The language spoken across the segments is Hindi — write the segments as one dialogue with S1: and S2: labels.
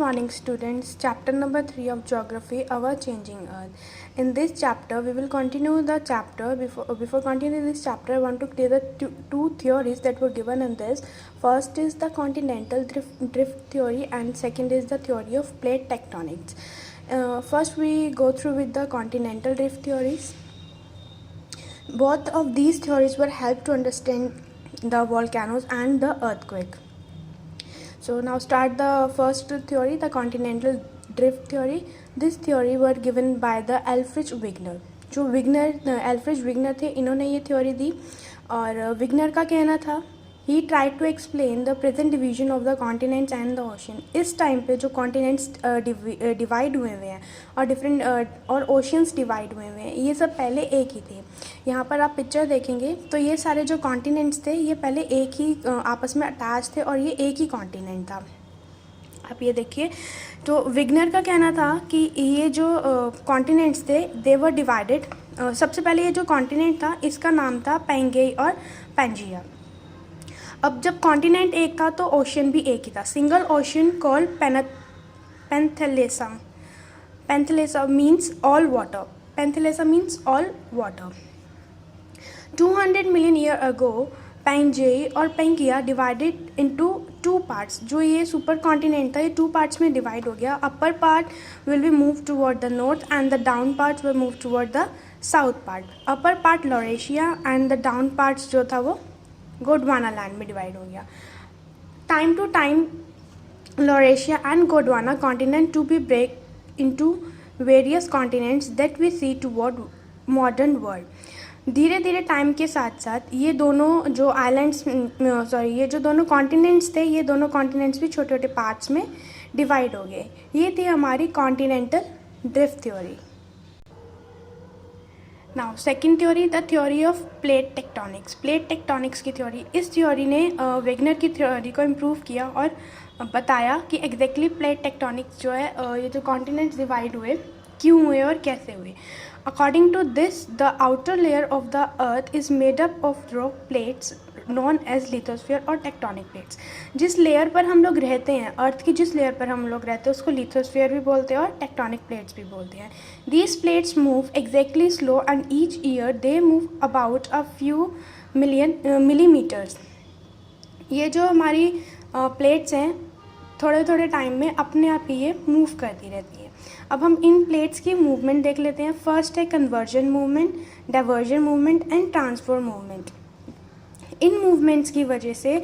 S1: morning, students. Chapter number 3 of Geography, Our Changing Earth. In this chapter, we will continue the chapter. Before continuing this chapter, I want to clear the two theories that were given in this. First is the continental drift theory, and second is the theory of plate tectonics. First, we go through with the continental drift theories. Both of these theories were helped to understand the volcanoes and the earthquake. So now start the first theory, the continental drift theory. This theory were given by the Alfred Wegener. जो एल्फ्रेड विगनर थे, इन्होंने ये थ्योरी दी. और विगनर का कहना था, he try to explain the present division of the continents and the ocean. इस टाइम पे जो कॉन्टिनेंट्स डिवाइड हुए हुए हैं और डिफरेंट और ओशंस डिवाइड हुए हुए हैं, ये सब पहले एक ही थे. यहाँ पर आप पिक्चर देखेंगे तो ये सारे जो कॉन्टिनेंट्स थे ये पहले एक ही आपस में अटैच थे और ये एक ही कॉन्टिनेंट था. आप ये देखिए. तो विगनर का कहना था कि ये जो कॉन्टिनेंट्स थे दे वर डिवाइडेड. सबसे पहले ये जो कॉन्टिनेंट था इसका नाम था पैंगेई और पैंजिया. अब जब कॉन्टिनेंट एक था तो ओशन भी एक ही था. Single ocean called Panthalassa. Panthalassa means all water. Panthalassa means all water. 200 million year ago Pangaea और Pangaea divided into two parts. जो ये सुपर कॉन्टिनेंट था ये टू पार्ट्स में डिवाइड हो गया. Upper part will be move toward the north and the down part will move toward the south part. Upper part Laurasia and the down parts जो था वो गोंडवाना लैंड में डिवाइड हो गया. Time to time Laurasia and Gondwana continent to be break into various continents that we see toward modern world. धीरे धीरे टाइम के साथ साथ ये दोनों जो आइलैंड्स ये जो दोनों कॉन्टिनेंट्स थे ये दोनों कॉन्टिनेंट्स भी छोटे छोटे पार्ट्स में डिवाइड हो गए. ये थी हमारी continental drift theory. Now second theory, the theory of plate tectonics. Plate tectonics की थ्योरी, इस थ्योरी ने वेगनर की थ्योरी को इम्प्रूव किया और बताया कि एग्जैक्टली प्लेट टेक्टोनिक्स जो है ये जो कॉन्टिनेंट्स डिवाइड हुए क्यों हुए और कैसे हुए. According to this, the outer layer of the earth is made up of rock plates known as lithosphere और tectonic plates. जिस लेयर पर हम लोग रहते हैं, अर्थ की जिस लेयर पर हम लोग रहते हैं उसको लिथोस्फीयर भी बोलते हैं और टेक्टोनिक प्लेट्स भी बोलते हैं. These plates move exactly slow and each year they move about a few millimeters. ये जो हमारी प्लेट्स हैं थोड़े थोड़े टाइम में अपने आप ही ये मूव करती रहती है. अब हम इन प्लेट्स की मूवमेंट देख लेते हैं. फर्स्ट है conversion movement, diversion movement and transfer movement. In movements की वजह से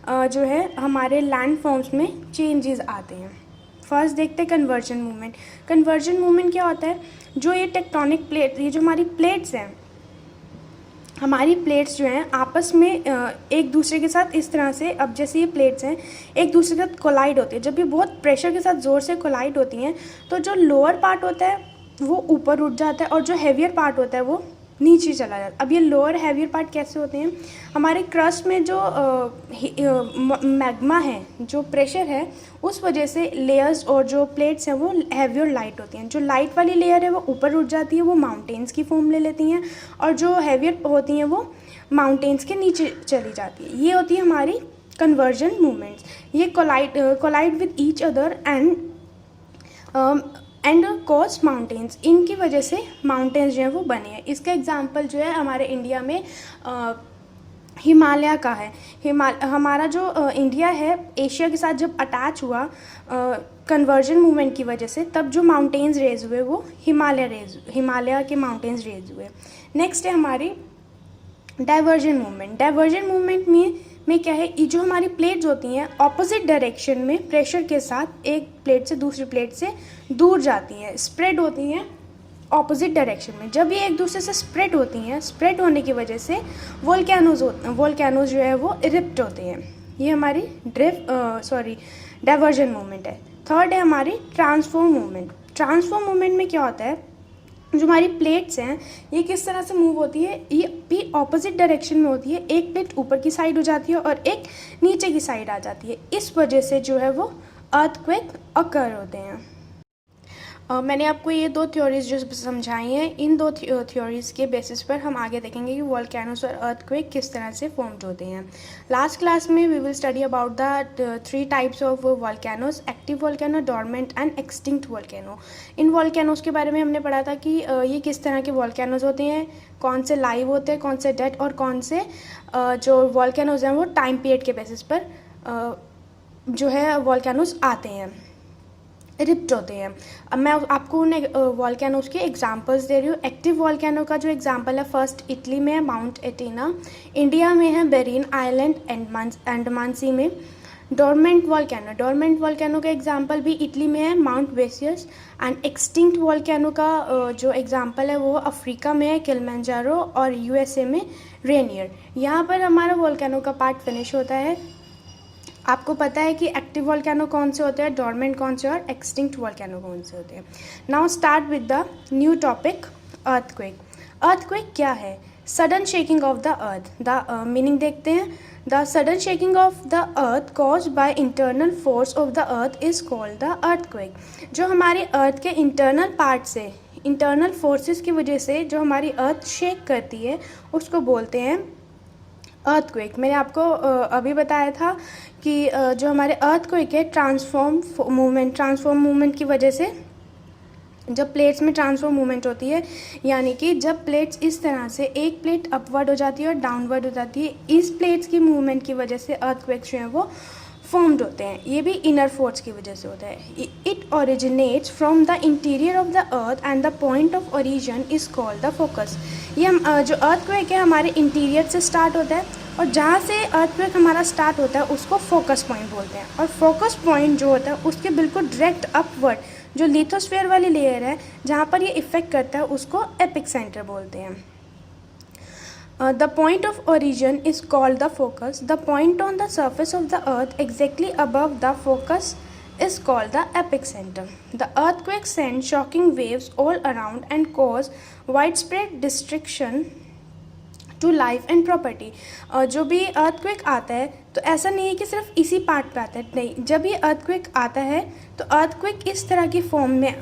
S1: जो है हमारे लैंड फॉर्म्स में चेंजेस आते हैं. फर्स्ट देखते हैं कन्वर्जन मूवमेंट. कन्वर्जन मूवमेंट क्या होता है, जो ये टेक्टोनिक प्लेट, ये जो हमारी प्लेट्स हैं, हमारी प्लेट्स जो हैं आपस में एक दूसरे के साथ इस तरह से, अब जैसे ये प्लेट्स हैं एक दूसरे के साथ कोलाइड होती है. जब ये बहुत प्रेशर के साथ ज़ोर से कोलाइड होती हैं तो जो लोअर पार्ट होता है वो ऊपर उठ जाता है और जो हैवियर पार्ट होता है वो नीचे चला जाता है. अब ये लोअर हैवियर पार्ट कैसे होते हैं, हमारे क्रस्ट में जो मैग्मा है, जो प्रेशर है, उस वजह से लेयर्स और जो प्लेट्स हैं वो हैवी और लाइट होती हैं. जो लाइट वाली लेयर है वो ऊपर उठ जाती है, वो माउंटेन्स की फॉर्म ले लेती हैं, और जो हैवियर होती हैं वो माउंटेन्स के नीचे चली जाती है. ये होती है हमारी कन्वर्जन मूवमेंट्स. ये collide with each other and cause mountains. इनकी वजह से माउंटेन्स जो है वो बने हैं. इसका एग्जांपल जो है हमारे इंडिया में हिमालय का है. हमारा जो इंडिया है एशिया के साथ जब अटैच हुआ कन्वर्जन मूवमेंट की वजह से, तब जो माउंटेन्स रेज हुए वो हिमालय के माउंटेन्स रेज हुए. नेक्स्ट है हमारी डाइवर्जन मूवमेंट. डाइवर्जन मूवमेंट में क्या है, ये जो हमारी प्लेट्स होती हैं ऑपोजिट डायरेक्शन में प्रेशर के साथ एक प्लेट से दूसरी प्लेट से दूर जाती हैं, स्प्रेड होती हैं ऑपोजिट डायरेक्शन में. जब ये एक दूसरे से स्प्रेड होती हैं, स्प्रेड होने की वजह से वोल्केनोज जो है वो इरिप्ट होते हैं. ये हमारी डाइवर्जन मूवमेंट है. थर्ड है हमारी ट्रांसफॉर्म मूवमेंट. ट्रांसफॉर्म मूवमेंट में क्या होता है, जो हमारी प्लेट्स हैं ये किस तरह से मूव होती है, ये भी ऑपोजिट डायरेक्शन में होती है. एक प्लेट ऊपर की साइड हो जाती है और एक नीचे की साइड आ जाती है. इस वजह से जो है वो अर्थक्वेक अकर होते हैं. मैंने आपको ये दो थ्योरीज जो समझाई हैं, इन दो थ्योरीज के बेसिस पर हम आगे देखेंगे कि वॉल्केनोस और अर्थक्वेक किस तरह से फॉर्म्ड होते हैं। लास्ट क्लास में we will study about the 3 types of volcanoes: active volcano, dormant and extinct volcano. इन वॉल्केनोस के बारे में हमने पढ़ा था कि ये किस तरह के वॉल्केनोस होते हैं, कौन से लाइव होते हैं, कौन से डेड, और कौन से जो वॉल्केनोस हैं वो टाइम पीरियड के बेसिस पर जो है वॉल्केनोस आते हैं, रिप्ट होते हैं। अब मैं आपको उन वॉल्केनोस के एग्जांपल्स दे रही हूँ। एक्टिव वॉल्केनो का जो एग्जांपल है, फर्स्ट इटली में है माउंट एटिना, इंडिया में है बेरिन आइलैंड, अंडमान सी में। डोरमेंट वॉल्केनो का एग्जांपल भी इटली में है, माउंट वेसियस। एंड एक्सटिंक्ट वॉल्केनो का जो एग्जांपल है वो अफ्रीका में है, किलिमंजारो, और यूएसए में रेनियर। यहाँ पर हमारा वॉल्केनो का पार्ट फिनिश होता है। आपको पता है कि एक्टिव वॉल्केनो कौन से होते हैं, डोरमेंट कौन से, और एक्सटिंक्ट वॉल्केनो कौन से होते हैं। Now start with the new topic, earthquake. Earthquake क्या है? Sudden shaking of the earth. The meaning देखते हैं। The sudden shaking of the earth caused by internal force of the earth is called the earthquake. जो हमारे अर्थ के इंटरनल पार्ट से, इंटरनल फोर्सेस की वजह से जो हमारी अर्थ शेक करती है, उसको बोलते हैं अर्थक्वेक। मैंने आपको अभी बताया था कि जो हमारे अर्थक्वेक है, ट्रांसफॉर्म मूवमेंट की वजह से जब प्लेट्स में ट्रांसफॉर्म मूवमेंट होती है, यानी कि जब प्लेट्स इस तरह से, एक प्लेट अपवर्ड हो जाती है और डाउनवर्ड हो जाती है, इस प्लेट्स की मूवमेंट की वजह से अर्थक्वेक जो है वो फॉर्म्ड होते हैं। ये भी इनर फोर्स की वजह से होता है। It originates from the interior of the earth and the point of origin is called the focus. ये हम जो अर्थक्वेक है हमारे इंटीरियर से स्टार्ट होता है, और जहाँ से अर्थक्वेक हमारा स्टार्ट होता है उसको फोकस पॉइंट बोलते हैं। और फोकस पॉइंट जो होता है उसके बिल्कुल डायरेक्ट अपवर्ड, जो लिथोस्फीयर वाली लेयर है जहाँ पर ये इफेक्ट करता है, उसको एपिसेंटर बोलते हैं। The point of origin is called the focus. The point on the surface of the earth exactly above the focus is called the epicenter. The earthquake sends shocking waves all around and cause widespread destruction to life and property. जो भी अर्थक्वेक आता है तो ऐसा नहीं है कि सिर्फ इसी पार्ट पे आता है, नहीं। जब ये अर्थक्वेक आता है तो अर्थक्वेक इस तरह की फॉर्म में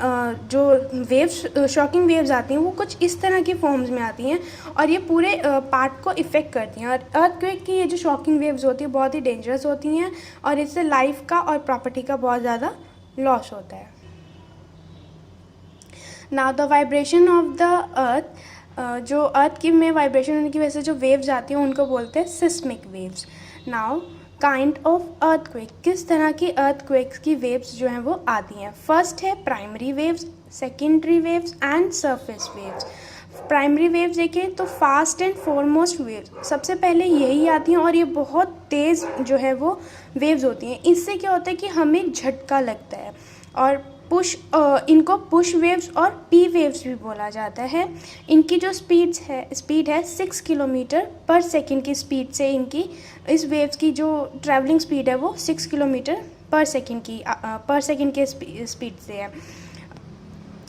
S1: जो वेव्स, शॉकिंग वेव्स आती हैं वो कुछ इस तरह की फॉर्म्स में आती हैं और ये पूरे पार्ट को इफ़ेक्ट करती हैं। और अर्थक्वेक की ये जो शॉकिंग वेव्स होती है बहुत ही डेंजरस होती हैं और इससे लाइफ का और प्रॉपर्टी का बहुत ज़्यादा लॉस होता है। Now the vibration of the earth, जो अर्थ की में वाइब्रेशन होने की वजह से जो वेव्स आती हैं उनको बोलते हैं seismic waves. Now kind of earthquake, किस तरह की अर्थक्वेक्स की वेव्स जो हैं वो आती हैं। फर्स्ट है primary waves, secondary waves and surface waves. Primary waves देखें तो फास्ट एंड फॉरमोस्ट वेव्स सबसे पहले यही आती हैं और ये बहुत तेज़ जो है वो वेव्स होती हैं। इससे क्या होता है कि हमें झटका लगता है। और इनको पुश वेव्स और पी वेव्स भी बोला जाता है। इनकी जो स्पीड है 6 किलोमीटर पर सेकेंड की स्पीड से, इनकी इस वेव्स की जो ट्रैवलिंग स्पीड है वो 6 किलोमीटर पर सेकेंड के स्पीड से है।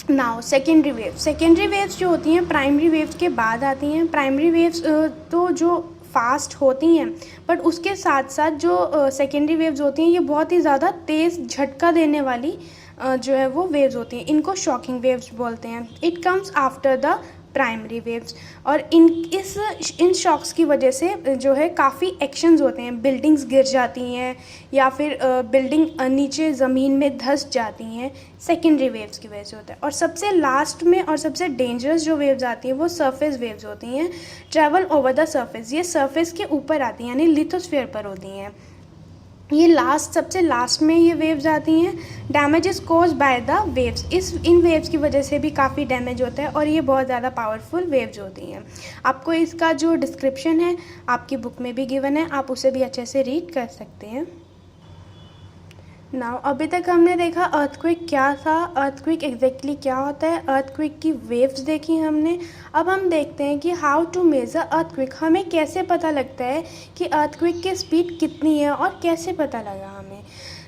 S1: नाउ सेकेंडरी वेव्स जो होती हैं प्राइमरी वेव्स के बाद आती हैं। प्राइमरी वेव्स तो जो फास्ट होती हैं, बट उसके साथ साथ जो सेकेंडरी वेव्स होती हैं ये बहुत ही ज़्यादा तेज़ झटका देने वाली जो है वो वेव्स होती हैं। इनको शॉकिंग वेव्स बोलते हैं। It comes after the primary waves. और इन शॉक्स की वजह से जो है काफ़ी एक्शंस होते हैं। बिल्डिंग्स गिर जाती हैं या फिर बिल्डिंग नीचे ज़मीन में धंस जाती हैं, सेकेंडरी वेव्स की वजह से होता है। और सबसे लास्ट में और सबसे डेंजरस जो वेव्स आती हैं वो सरफेस वेव्स होती हैं। ट्रैवल ओवर द सरफेस, ये सरफेस के ऊपर आती हैं, यानी लिथोस्फीयर पर होती हैं। ये सबसे लास्ट में ये वेव्स आती हैं। Damage is cause by the waves, in waves की वजह से भी काफ़ी डैमेज होता है और ये बहुत ज़्यादा पावरफुल वेव्स होती हैं। आपको इसका जो डिस्क्रिप्शन है आपकी बुक में भी गिवन है, आप उसे भी अच्छे से रीड कर सकते हैं। नाउ अभी तक हमने देखा अर्थक्वेक क्या था, अर्थक्वेक एग्जैक्टली क्या होता है, अर्थक्वेक की वेव्स देखी हमने। अब हम देखते हैं कि हाउ टू मेज़र अर्थक्वेक, हमें कैसे पता लगता है कि अर्थक्वेक की स्पीड कितनी है और कैसे पता लगा हमें।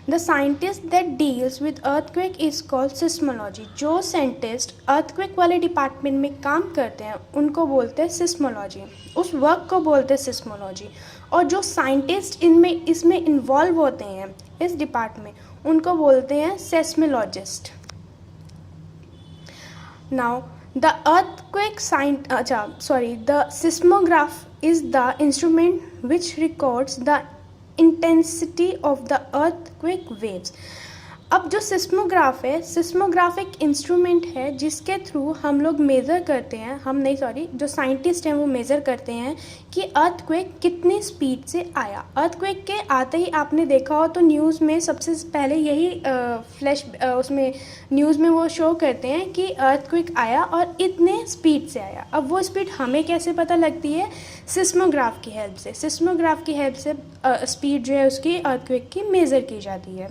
S1: The scientist that deals with earthquake is called seismology. जो साइंटिस्ट अर्थक्वेक वाले डिपार्टमेंट में काम करते हैं उनको बोलते हैं सिस्मोलॉजी, उस वर्क को बोलते हैं सिस्मोलॉजी। और जो साइंटिस्ट इसमें इन्वॉल्व होते हैं इस डिपार्टमेंट, उनको बोलते हैं सेस्मोलॉजिस्ट। Now, the the seismograph is the instrument which records the intensity of the earthquake waves. अब जो सिस्मोग्राफ है, सिस्मोग्राफ एक इंस्ट्रूमेंट है जिसके थ्रू हम लोग मेज़र करते हैं, जो साइंटिस्ट हैं वो मेज़र करते हैं कि अर्थक्वेक कितनी स्पीड से आया। अर्थक्वेक के आते ही आपने देखा हो तो न्यूज़ में सबसे पहले यही उसमें न्यूज़ में वो शो करते हैं कि अर्थक्वेक आया और इतने स्पीड से आया। अब वो स्पीड हमें कैसे पता लगती है? सिस्मोग्राफ की हेल्प से। सिस्मोग्राफ की हेल्प से स्पीड जो है उसकी अर्थक्वेक की मेज़र की जाती है।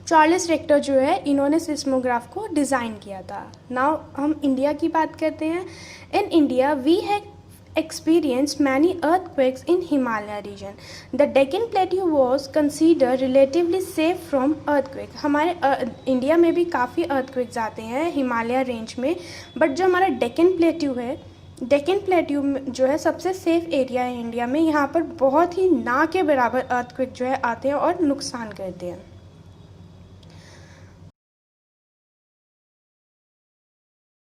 S1: चार्ल्स रिक्टर जो है इन्होंने सिस्मोग्राफ को डिज़ाइन किया था। नाउ हम इंडिया की बात करते हैं। In India we have experienced many earthquakes in Himalaya region. The Deccan Plateau was considered relatively safe from earthquake. हमारे इंडिया में भी काफ़ी earthquakes आते हैं हिमालय रेंज में, बट जो हमारा डेक्कन प्लेट्यू है, डेक्कन प्लेट्यू जो है सबसे सेफ एरिया है इंडिया में। यहाँ पर बहुत ही ना के बराबर earthquake जो है आते हैं और नुकसान करते हैं।